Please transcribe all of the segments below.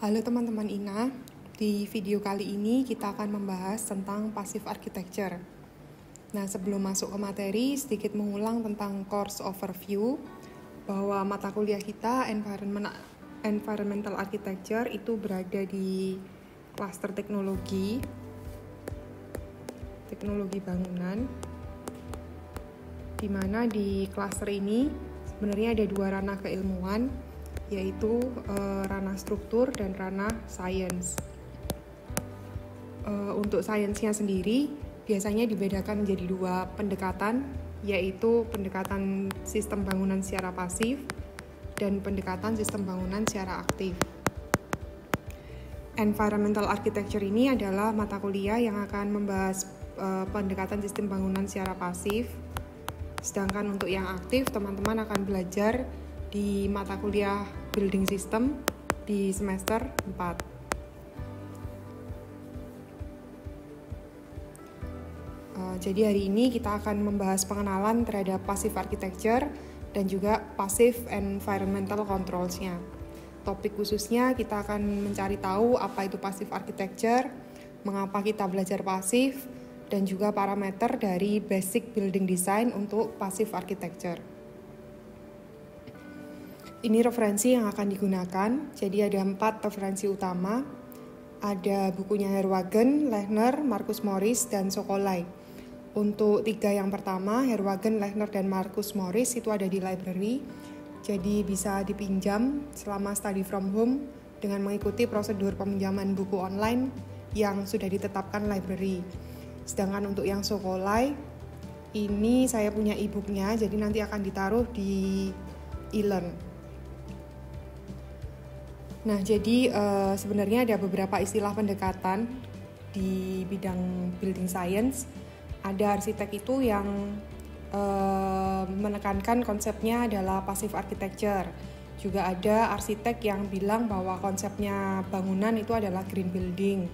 Halo teman-teman Ina, di video kali ini kita akan membahas tentang passive architecture. Nah, sebelum masuk ke materi, sedikit mengulang tentang course overview, bahwa mata kuliah kita Environmental Architecture itu berada di klaster teknologi bangunan, di mana di klaster ini sebenarnya ada dua ranah keilmuan, yaitu ranah struktur dan ranah sains. Untuk sainsnya sendiri biasanya dibedakan menjadi dua pendekatan, yaitu pendekatan sistem bangunan secara pasif dan pendekatan sistem bangunan secara aktif. Environmental Architecture ini adalah mata kuliah yang akan membahas pendekatan sistem bangunan secara pasif, sedangkan untuk yang aktif teman-teman akan belajar di mata kuliah Building System di semester 4. Jadi hari ini kita akan membahas pengenalan terhadap passive architecture dan juga passive environmental controls-nya. Topik khususnya kita akan mencari tahu apa itu passive architecture, mengapa kita belajar pasif, dan juga parameter dari basic building design untuk passive architecture. Ini referensi yang akan digunakan, jadi ada 4 referensi utama. Ada bukunya Herwagen, Lechner, Marcus Morris, dan Sokolai. Untuk 3 yang pertama, Herwagen, Lechner, dan Marcus Morris itu ada di library, jadi bisa dipinjam selama study from home dengan mengikuti prosedur peminjaman buku online yang sudah ditetapkan library. Sedangkan untuk yang Sokolai, ini saya punya e-booknya, jadi nanti akan ditaruh di e-learn. Nah, jadi sebenarnya ada beberapa istilah pendekatan di bidang building science. Ada arsitek itu yang menekankan konsepnya adalah passive architecture. Juga ada arsitek yang bilang bahwa konsepnya bangunan itu adalah green building.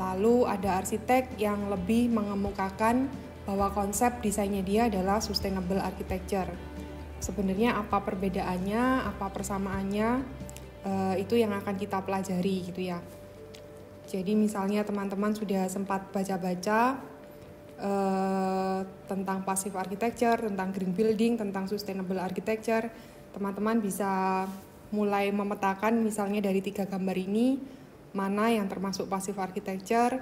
Lalu ada arsitek yang lebih mengemukakan bahwa konsep desainnya dia adalah sustainable architecture. Sebenarnya apa perbedaannya, apa persamaannya, itu yang akan kita pelajari gitu ya. Jadi misalnya teman-teman sudah sempat baca-baca tentang passive architecture, tentang green building, tentang sustainable architecture, teman-teman bisa mulai memetakan misalnya dari 3 gambar ini, mana yang termasuk passive architecture,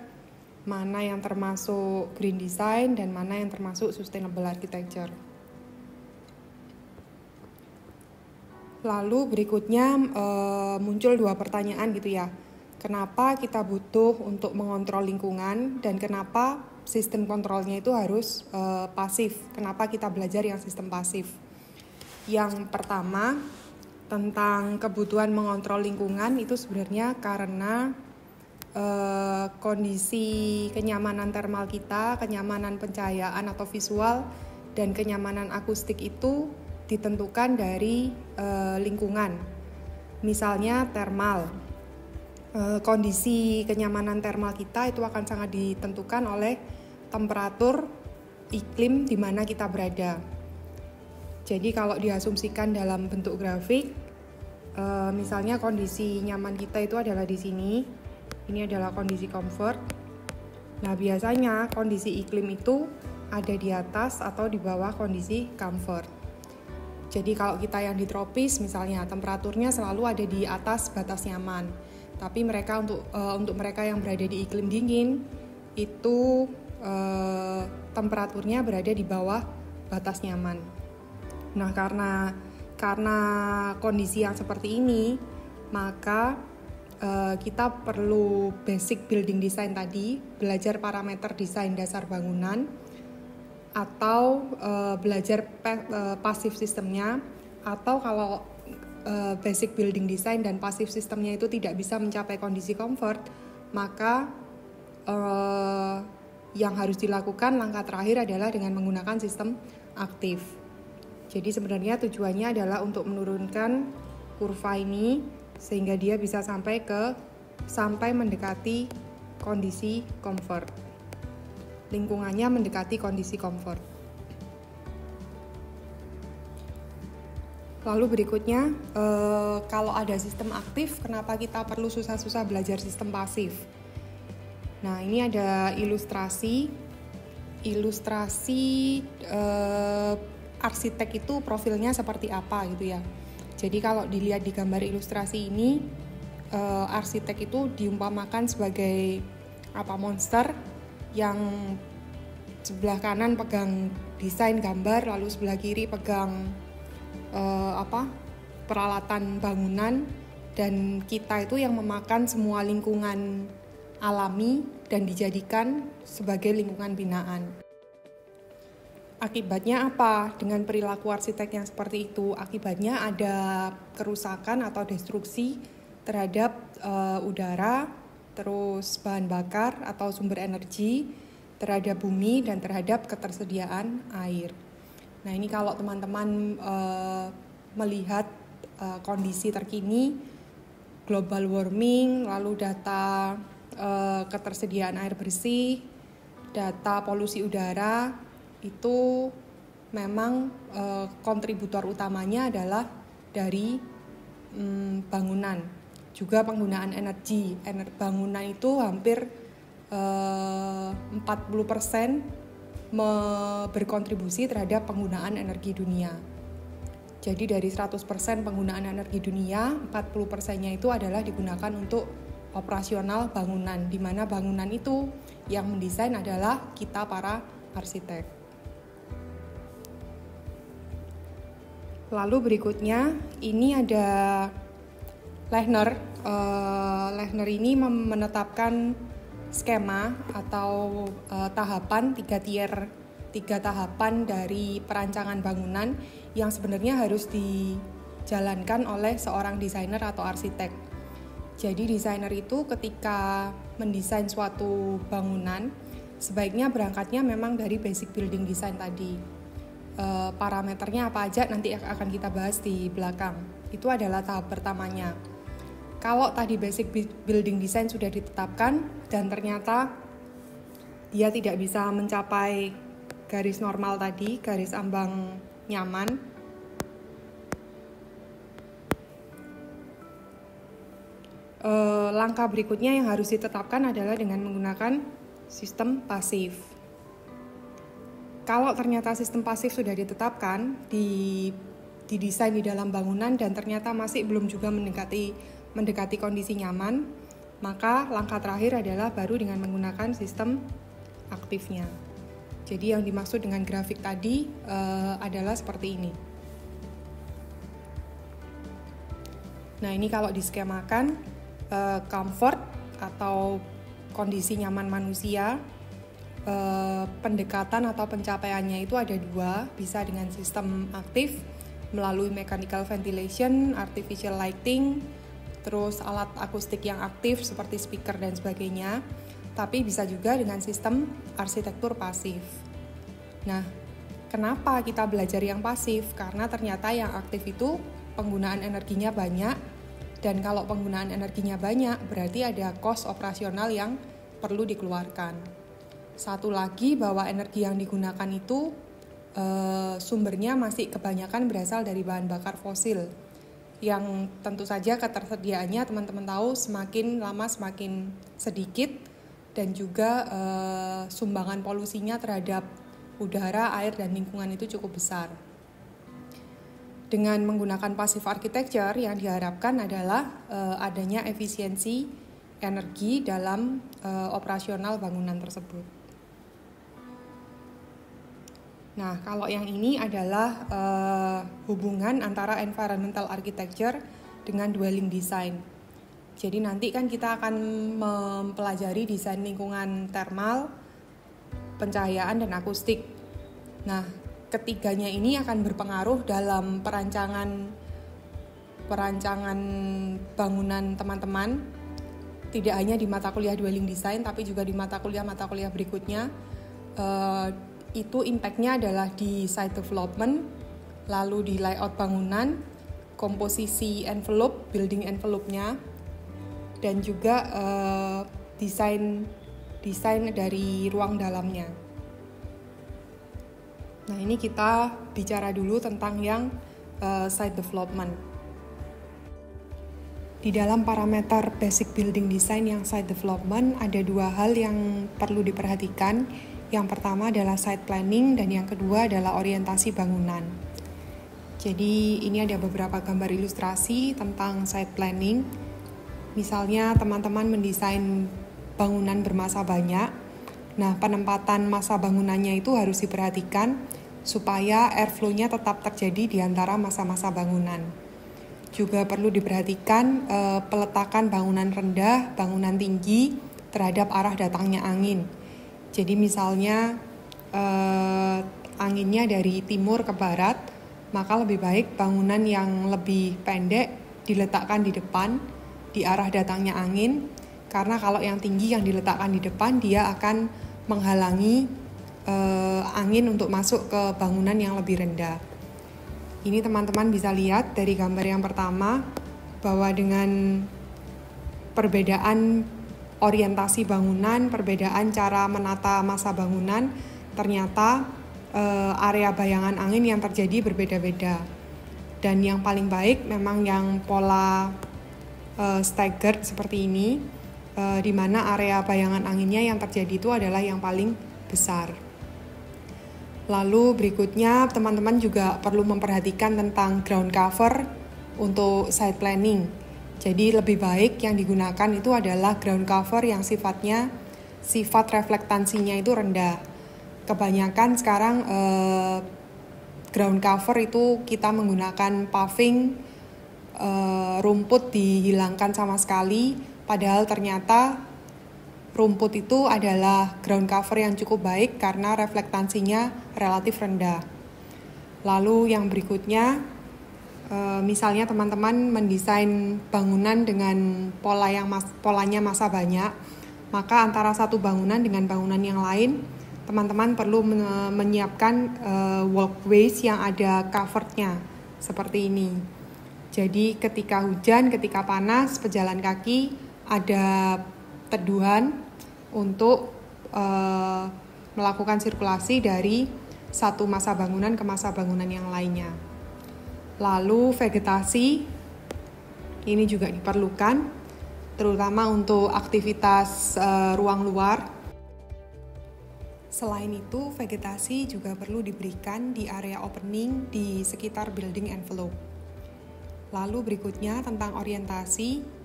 mana yang termasuk green design, dan mana yang termasuk sustainable architecture. Lalu berikutnya muncul 2 pertanyaan gitu ya. Kenapa kita butuh untuk mengontrol lingkungan dan kenapa sistem kontrolnya itu harus pasif? Kenapa kita belajar yang sistem pasif? Yang pertama, tentang kebutuhan mengontrol lingkungan itu sebenarnya karena kondisi kenyamanan termal kita, kenyamanan pencahayaan atau visual, dan kenyamanan akustik itu ditentukan dari lingkungan. Misalnya termal, kondisi kenyamanan termal kita itu akan sangat ditentukan oleh temperatur iklim di mana kita berada. Jadi kalau diasumsikan dalam bentuk grafik, misalnya kondisi nyaman kita itu adalah di sini. Ini adalah kondisi comfort. Nah, biasanya kondisi iklim itu ada di atas atau di bawah kondisi comfort. Jadi kalau kita yang di tropis misalnya temperaturnya selalu ada di atas batas nyaman. Tapi untuk mereka yang berada di iklim dingin itu temperaturnya berada di bawah batas nyaman. Nah, karena kondisi yang seperti ini, maka kita perlu basic building design tadi, belajar parameter desain dasar bangunan, atau belajar pasif sistemnya, atau kalau basic building design dan pasif sistemnya itu tidak bisa mencapai kondisi comfort, maka yang harus dilakukan langkah terakhir adalah dengan menggunakan sistem aktif. Jadi sebenarnya tujuannya adalah untuk menurunkan kurva ini sehingga dia bisa sampai mendekati kondisi comfort. Lingkungannya mendekati kondisi comfort. Lalu berikutnya, kalau ada sistem aktif, kenapa kita perlu susah-susah belajar sistem pasif? Nah, ini ada ilustrasi arsitek itu profilnya seperti apa gitu ya. Jadi kalau dilihat di gambar ilustrasi ini, arsitek itu diumpamakan sebagai monster yang sebelah kanan pegang desain gambar, lalu sebelah kiri pegang peralatan bangunan, dan kita itu yang memakan semua lingkungan alami dan dijadikan sebagai lingkungan binaan. Akibatnya apa dengan perilaku arsitek yang seperti itu? Akibatnya ada kerusakan atau destruksi terhadap udara, terus bahan bakar atau sumber energi, terhadap bumi, dan terhadap ketersediaan air. Nah, ini kalau teman-teman melihat kondisi terkini, global warming, lalu data ketersediaan air bersih, data polusi udara, itu memang kontributor utamanya adalah dari bangunan. Juga penggunaan energi. Bangunan itu hampir 40% berkontribusi terhadap penggunaan energi dunia. Jadi dari 100% penggunaan energi dunia, 40%-nya itu adalah digunakan untuk operasional bangunan, di mana bangunan itu yang mendesain adalah kita para arsitek. Lalu berikutnya, ini ada Lechner. Lechner ini menetapkan skema atau tahapan, tiga tahapan dari perancangan bangunan yang sebenarnya harus dijalankan oleh seorang desainer atau arsitek. Jadi desainer itu ketika mendesain suatu bangunan, sebaiknya berangkatnya memang dari basic building design tadi. Parameternya apa aja nanti akan kita bahas di belakang. Itu adalah tahap pertamanya. Kalau tadi basic building design sudah ditetapkan dan ternyata dia tidak bisa mencapai garis normal tadi, garis ambang nyaman, langkah berikutnya yang harus ditetapkan adalah dengan menggunakan sistem pasif. Kalau ternyata sistem pasif sudah ditetapkan, didesain di dalam bangunan dan ternyata masih belum juga mendekati kondisi nyaman, maka langkah terakhir adalah baru dengan menggunakan sistem aktifnya. Jadi yang dimaksud dengan grafik tadi adalah seperti ini. Nah, ini kalau diskemakan, comfort atau kondisi nyaman manusia, pendekatan atau pencapaiannya itu ada dua, bisa dengan sistem aktif melalui mechanical ventilation, artificial lighting, terus alat akustik yang aktif seperti speaker dan sebagainya, tapi bisa juga dengan sistem arsitektur pasif. Nah, kenapa kita belajar yang pasif? Karena ternyata yang aktif itu penggunaan energinya banyak, dan kalau penggunaan energinya banyak berarti ada cost operasional yang perlu dikeluarkan. Satu lagi, bahwa energi yang digunakan itu sumbernya masih kebanyakan berasal dari bahan bakar fosil, yang tentu saja ketersediaannya teman-teman tahu semakin lama semakin sedikit, dan juga sumbangan polusinya terhadap udara, air, dan lingkungan itu cukup besar. Dengan menggunakan passive architecture yang diharapkan adalah adanya efisiensi energi dalam operasional bangunan tersebut. Nah, kalau yang ini adalah hubungan antara environmental architecture dengan dwelling design. Jadi nanti kan kita akan mempelajari desain lingkungan thermal, pencahayaan, dan akustik. Nah, ketiganya ini akan berpengaruh dalam perancangan bangunan teman-teman, tidak hanya di mata kuliah dwelling design, tapi juga di mata kuliah berikutnya. Itu impact-nya adalah di site development, lalu di layout bangunan, komposisi envelope, building envelope-nya, dan juga desain dari ruang dalamnya. Nah, ini kita bicara dulu tentang yang site development. Di dalam parameter basic building design yang site development ada dua hal yang perlu diperhatikan. Yang pertama adalah site planning dan yang kedua adalah orientasi bangunan. Jadi ini ada beberapa gambar ilustrasi tentang site planning. Misalnya teman-teman mendesain bangunan bermasa banyak. Nah, penempatan masa bangunannya itu harus diperhatikan supaya airflow-nya tetap terjadi di antara masa-masa bangunan. Juga perlu diperhatikan peletakan bangunan rendah, bangunan tinggi terhadap arah datangnya angin. Jadi misalnya anginnya dari timur ke barat, maka lebih baik bangunan yang lebih pendek diletakkan di depan, di arah datangnya angin, karena kalau yang tinggi yang diletakkan di depan, dia akan menghalangi angin untuk masuk ke bangunan yang lebih rendah. Ini teman-teman bisa lihat dari gambar yang pertama bahwa dengan perbedaan orientasi bangunan, perbedaan cara menata masa bangunan, ternyata area bayangan angin yang terjadi berbeda-beda. Dan yang paling baik memang yang pola staggered seperti ini, di mana area bayangan anginnya yang terjadi itu adalah yang paling besar. Lalu berikutnya teman-teman juga perlu memperhatikan tentang ground cover untuk site planning. Jadi lebih baik yang digunakan itu adalah ground cover yang sifat reflektansinya itu rendah. Kebanyakan sekarang ground cover itu kita menggunakan paving, rumput dihilangkan sama sekali, padahal ternyata rumput itu adalah ground cover yang cukup baik karena reflektansinya relatif rendah. Lalu yang berikutnya, misalnya teman-teman mendesain bangunan dengan polanya masa banyak, maka antara satu bangunan dengan bangunan yang lain, teman-teman perlu menyiapkan walkways yang ada covernya, seperti ini. Jadi ketika hujan, ketika panas, pejalan kaki ada teduhan untuk melakukan sirkulasi dari satu masa bangunan ke masa bangunan yang lainnya. Lalu vegetasi ini juga diperlukan, terutama untuk aktivitas ruang luar. Selain itu, vegetasi juga perlu diberikan di area opening di sekitar building envelope. Lalu berikutnya tentang orientasi.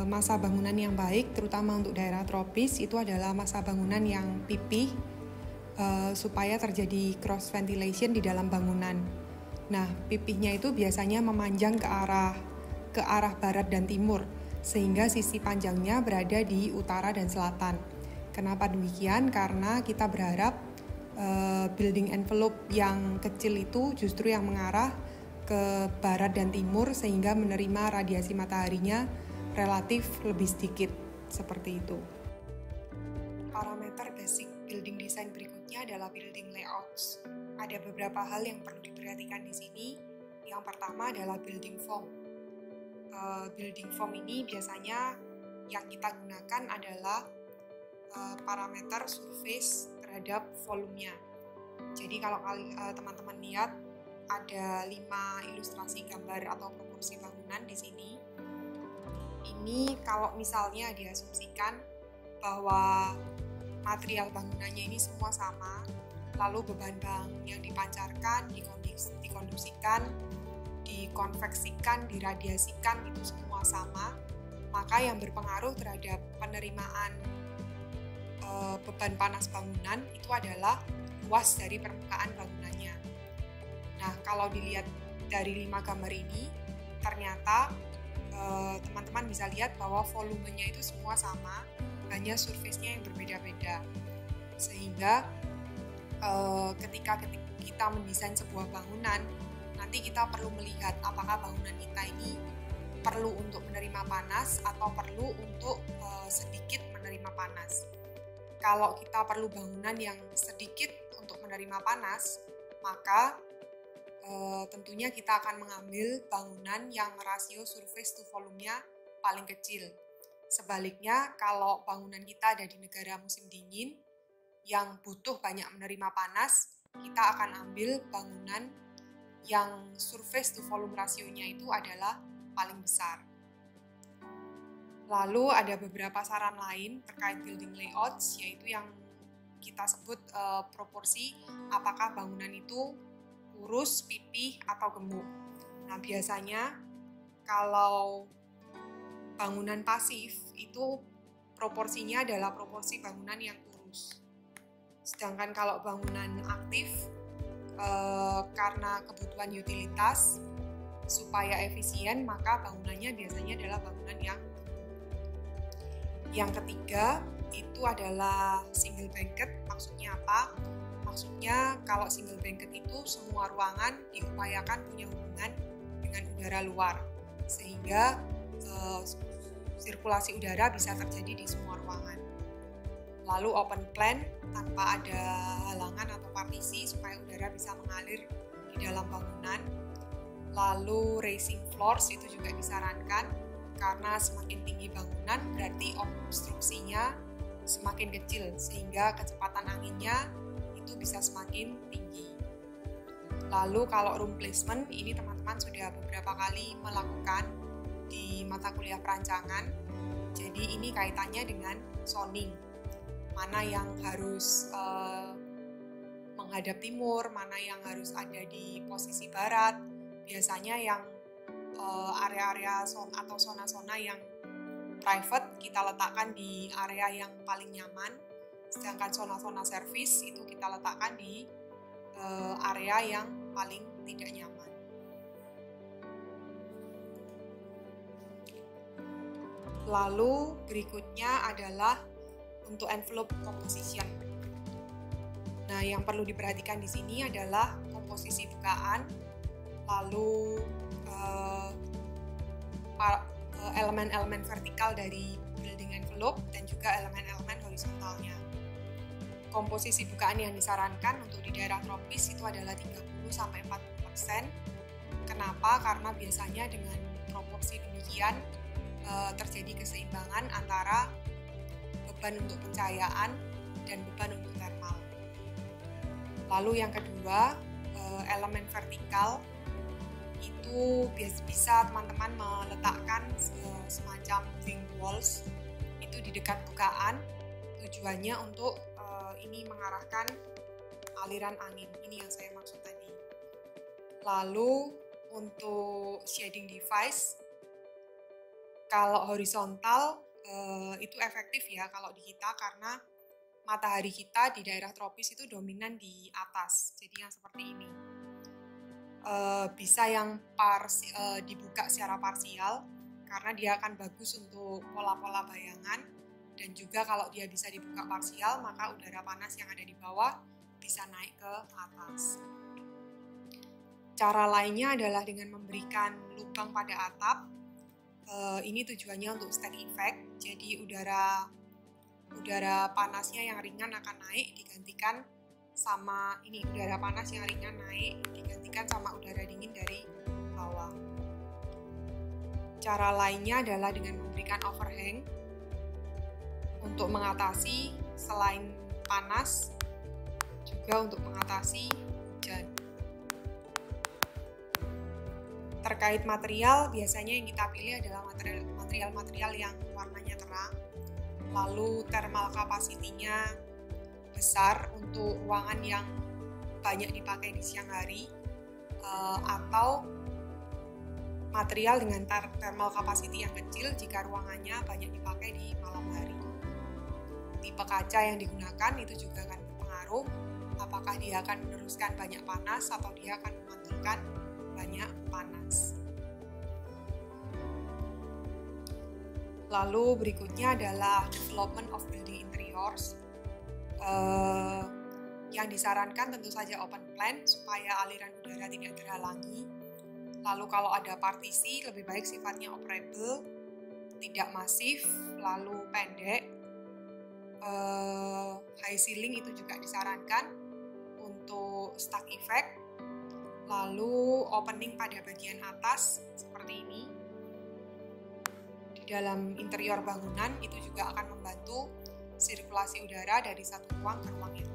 Masa bangunan yang baik, terutama untuk daerah tropis, itu adalah masa bangunan yang pipih supaya terjadi cross ventilation di dalam bangunan. Nah, pipihnya itu biasanya memanjang ke arah barat dan timur, sehingga sisi panjangnya berada di utara dan selatan. Kenapa demikian? Karena kita berharap building envelope yang kecil itu justru yang mengarah ke barat dan timur, sehingga menerima radiasi mataharinya relatif lebih sedikit, seperti itu. Parameter basic building design berikutnya adalah building layouts. Ada beberapa hal yang perlu diperhatikan di sini. Yang pertama adalah building form. Building form ini biasanya yang kita gunakan adalah parameter surface terhadap volumenya. Jadi kalau teman-teman lihat ada 5 ilustrasi gambar atau proporsi bangunan di sini. Ini kalau misalnya diasumsikan bahwa material bangunannya ini semua sama, lalu beban yang dipancarkan, dikonduksikan, dikonveksikan, diradiasikan itu semua sama, maka yang berpengaruh terhadap penerimaan beban panas bangunan itu adalah luas dari permukaan bangunannya. Nah, kalau dilihat dari 5 gambar ini, ternyata teman-teman bisa lihat bahwa volumenya itu semua sama, hanya surface-nya yang berbeda-beda. Sehingga ketika kita mendesain sebuah bangunan, nanti kita perlu melihat apakah bangunan kita ini perlu untuk menerima panas atau perlu untuk sedikit menerima panas. Kalau kita perlu bangunan yang sedikit untuk menerima panas, maka tentunya kita akan mengambil bangunan yang rasio surface to volume-nya paling kecil. Sebaliknya, kalau bangunan kita ada di negara musim dingin yang butuh banyak menerima panas, kita akan ambil bangunan yang surface to volume rasionya itu adalah paling besar. Lalu ada beberapa saran lain terkait building layouts, yaitu yang kita sebut proporsi, apakah bangunan itu kurus, pipih, atau gemuk. Nah, biasanya kalau bangunan pasif itu proporsinya adalah proporsi bangunan yang kurus. Sedangkan kalau bangunan aktif, karena kebutuhan utilitas supaya efisien, maka bangunannya biasanya adalah bangunan yang ketiga itu adalah single banquet. Maksudnya apa? Maksudnya kalau single banquet itu semua ruangan diupayakan punya hubungan dengan udara luar, sehingga sirkulasi udara bisa terjadi di semua ruangan. Lalu open plan tanpa ada halangan atau partisi supaya udara bisa mengalir di dalam bangunan. Lalu raising floors itu juga disarankan karena semakin tinggi bangunan berarti obstruksinya semakin kecil sehingga kecepatan anginnya itu bisa semakin tinggi. Lalu kalau room placement ini teman-teman sudah beberapa kali melakukan di mata kuliah perancangan. Jadi ini kaitannya dengan zoning. Mana yang harus menghadap timur, mana yang harus ada di posisi barat. Biasanya yang area-area atau zona-zona yang private kita letakkan di area yang paling nyaman, sedangkan zona-zona service itu kita letakkan di area yang paling tidak nyaman. Lalu berikutnya adalah untuk envelope composition. Nah, yang perlu diperhatikan di sini adalah komposisi bukaan, lalu elemen-elemen vertikal dari building envelope dan juga elemen-elemen horizontalnya. Komposisi bukaan yang disarankan untuk di daerah tropis itu adalah 30-40%. Kenapa? Karena biasanya dengan proporsi demikian terjadi keseimbangan antara beban untuk pencahayaan dan beban untuk thermal. Lalu yang kedua, elemen vertikal itu bisa teman-teman meletakkan semacam wing walls itu di dekat bukaan, tujuannya untuk ini mengarahkan aliran angin. Ini yang saya maksud tadi. Lalu untuk shading device, kalau horizontal itu efektif ya kalau di kita, karena matahari kita di daerah tropis itu dominan di atas, jadi yang seperti ini. Bisa yang dibuka secara parsial karena dia akan bagus untuk pola-pola bayangan, dan juga kalau dia bisa dibuka parsial maka udara panas yang ada di bawah bisa naik ke atas. Cara lainnya adalah dengan memberikan lubang pada atap. Ini tujuannya untuk stack effect, jadi udara panasnya yang ringan akan naik digantikan sama ini, udara panas yang ringan naik digantikan sama udara dingin dari bawah. Cara lainnya adalah dengan memberikan overhang untuk mengatasi selain panas juga untuk mengatasi hujan. Terkait material, biasanya yang kita pilih adalah material-material yang warnanya terang, lalu thermal capacity-nya besar untuk ruangan yang banyak dipakai di siang hari, atau material dengan thermal capacity yang kecil jika ruangannya banyak dipakai di malam hari. Tipe kaca yang digunakan itu juga akan berpengaruh apakah dia akan meneruskan banyak panas atau dia akan memantulkan banyak panas. Lalu berikutnya adalah development of building interiors. Yang disarankan tentu saja open plan supaya aliran udara tidak terhalangi. Lalu kalau ada partisi lebih baik sifatnya operable, tidak masif, lalu pendek. High ceiling itu juga disarankan untuk stack effect. Lalu opening pada bagian atas seperti ini. Di dalam interior bangunan itu juga akan membantu sirkulasi udara dari satu ruang ke ruang yang